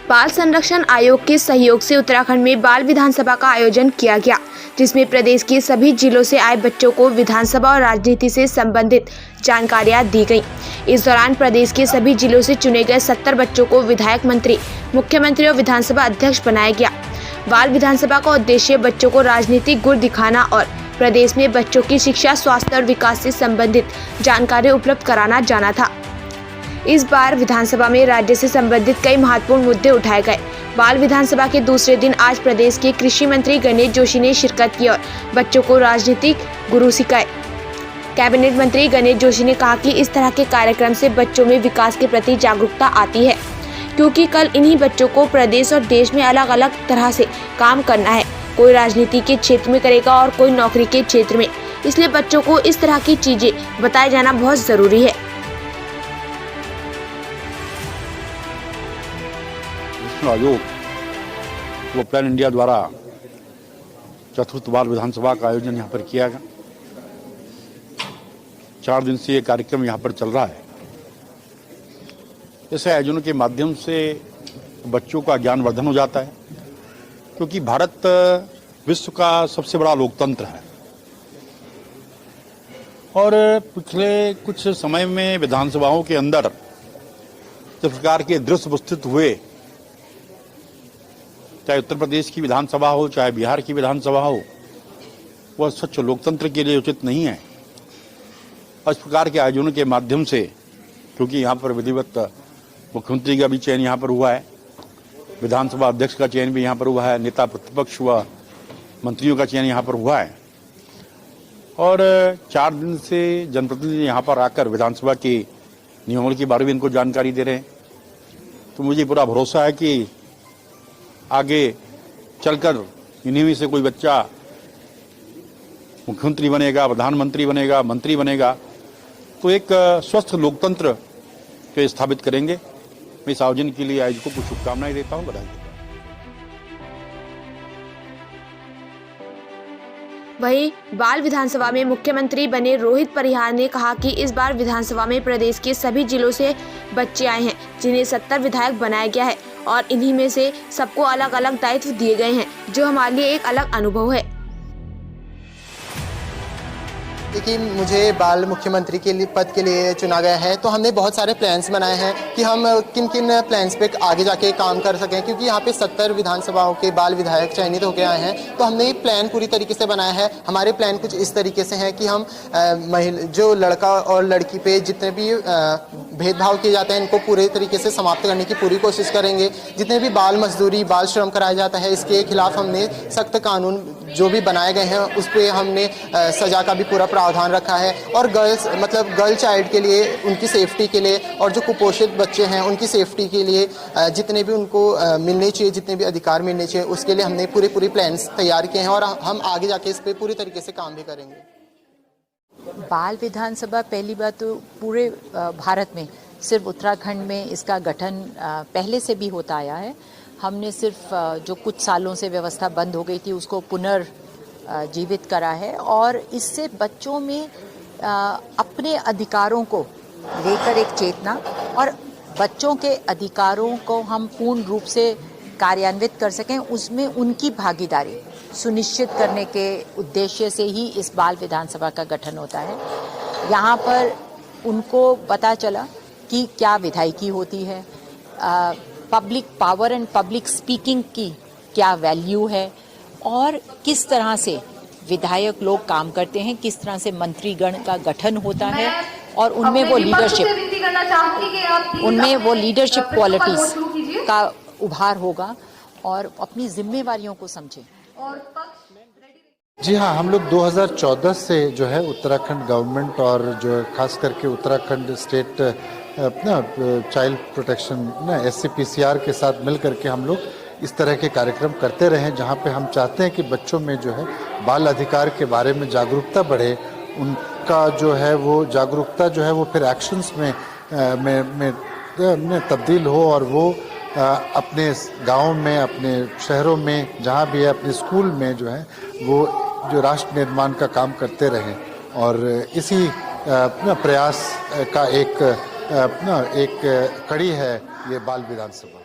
बाल संरक्षण आयोग के सहयोग से उत्तराखंड में बाल विधानसभा का आयोजन किया गया, जिसमें प्रदेश के सभी जिलों से आए बच्चों को विधानसभा और राजनीति से संबंधित जानकारियां दी गईं। इस दौरान प्रदेश के सभी जिलों से चुने गए 70 बच्चों को विधायक, मंत्री, मुख्यमंत्री और विधानसभा अध्यक्ष बनाया गया। बाल विधानसभा का उद्देश्य बच्चों को राजनीतिक गुण दिखाना और प्रदेश में बच्चों की शिक्षा, स्वास्थ्य और विकास से संबंधित जानकारी उपलब्ध कराना जाना था। इस बार विधानसभा में राज्य से संबंधित कई महत्वपूर्ण मुद्दे उठाए गए। बाल विधानसभा के दूसरे दिन आज प्रदेश के कृषि मंत्री गणेश जोशी ने शिरकत की और बच्चों को राजनीतिक गुरु सिखाए। कैबिनेट मंत्री गणेश जोशी ने कहा कि इस तरह के कार्यक्रम से बच्चों में विकास के प्रति जागरूकता आती है, क्योंकि कल इन्हीं बच्चों को प्रदेश और देश में अलग अलग तरह से काम करना है। कोई राजनीति के क्षेत्र में करेगा और कोई नौकरी के क्षेत्र में, इसलिए बच्चों को इस तरह की चीजें बताया जाना बहुत जरूरी है। आयोग वो प्लान इंडिया द्वारा चतुर्थ बाल विधानसभा का आयोजन यहाँ पर किया गया। 4 दिन से ये कार्यक्रम यहाँ पर चल रहा है। ऐसे आयोजनों के माध्यम से बच्चों का ज्ञानवर्धन हो जाता है, क्योंकि भारत विश्व का सबसे बड़ा लोकतंत्र है और पिछले कुछ समय में विधानसभाओं के अंदर जिस प्रकार के दृश्य उपस्थित हुए, चाहे उत्तर प्रदेश की विधानसभा हो, चाहे बिहार की विधानसभा हो, वह स्वच्छ लोकतंत्र के लिए उचित नहीं है। इस प्रकार के आयोजनों के माध्यम से, क्योंकि यहाँ पर विधिवत मुख्यमंत्री का भी चयन यहाँ पर हुआ है, विधानसभा अध्यक्ष का चयन भी यहाँ पर हुआ है, नेता प्रतिपक्ष व मंत्रियों का चयन यहाँ पर हुआ है और 4 दिन से जनप्रतिनिधि यहाँ पर आकर विधानसभा के नियमों के बारे में इनको जानकारी दे रहे हैं। तो मुझे पूरा भरोसा है कि आगे चलकर इन्हीं में से कोई बच्चा मुख्यमंत्री बनेगा, प्रधानमंत्री बनेगा, मंत्री बनेगा, तो एक स्वस्थ लोकतंत्र के स्थापित करेंगे। मैं इस आयोजन के लिए आयोजकों को शुभकामनाएं देता हूं, बधाई देता हूं। वहीं बाल विधानसभा में मुख्यमंत्री बने रोहित परिहार ने कहा कि इस बार विधानसभा में प्रदेश के सभी जिलों से बच्चे आए हैं, जिन्हें 70 विधायक बनाया गया है और इन्हीं में से सबको अलग अलग दायित्व दिए गए हैं, जो हमारे लिए एक अलग अनुभव है। कि मुझे बाल मुख्यमंत्री के लिए पद के लिए चुना गया है, तो हमने बहुत सारे प्लान्स बनाए हैं कि हम किन किन प्लान्स पे आगे जाके काम कर सकें, क्योंकि यहाँ पे 70 विधानसभाओं के बाल विधायक चयनित होकर आए हैं। तो हमने प्लान पूरी तरीके से बनाया है। हमारे प्लान कुछ इस तरीके से हैं कि हम जो लड़का और लड़की पे जितने भी भेदभाव किए जाते हैं, इनको पूरे तरीके से समाप्त करने की पूरी कोशिश करेंगे। जितने भी बाल मजदूरी, बाल श्रम कराया जाता है, इसके खिलाफ हमने सख्त कानून जो भी बनाए गए हैं उस पर हमने सजा का भी पूरा प्रावधान रखा है। और गर्ल चाइल्ड के लिए, उनकी सेफ्टी के लिए, और जो कुपोषित बच्चे हैं उनकी सेफ्टी के लिए जितने भी उनको मिलने चाहिए, जितने भी अधिकार मिलने चाहिए, उसके लिए हमने पूरे प्लान्स तैयार किए हैं और हम आगे जाके इस पर पूरी तरीके से काम भी करेंगे। बाल विधानसभा पहली बात तो पूरे भारत में, सिर्फ उत्तराखंड में इसका गठन पहले से भी होता आया है। हमने सिर्फ जो कुछ सालों से व्यवस्था बंद हो गई थी उसको पुनर्जीवित करा है और इससे बच्चों में अपने अधिकारों को लेकर एक चेतना और बच्चों के अधिकारों को हम पूर्ण रूप से कार्यान्वित कर सकें, उसमें उनकी भागीदारी सुनिश्चित करने के उद्देश्य से ही इस बाल विधानसभा का गठन होता है। यहाँ पर उनको पता चला कि क्या विधायकी होती है, public power and public speaking की क्या वैल्यू है और किस तरह से विधायक लोग काम करते हैं, किस तरह से मंत्रीगण का गठन होता है और उनमें वो लीडरशिप क्वालिटीज का उभार होगा और अपनी जिम्मेवारियों को समझें। जी हाँ, हम लोग 2014 से जो है उत्तराखंड गवर्नमेंट और जो खास करके उत्तराखंड स्टेट अपना चाइल्ड प्रोटेक्शन SCPCR के साथ मिल करके हम लोग इस तरह के कार्यक्रम करते रहे, जहाँ पे हम चाहते हैं कि बच्चों में जो है बाल अधिकार के बारे में जागरूकता बढ़े, उनका जो है वो जागरूकता जो है वो फिर एक्शंस में तब्दील हो और वो अपने गाँव में, अपने शहरों में, जहाँ भी है, अपने स्कूल में जो है वो जो राष्ट्र निर्माण का काम करते रहें। और इसी प्रयास का एक कड़ी है ये बाल विधानसभा।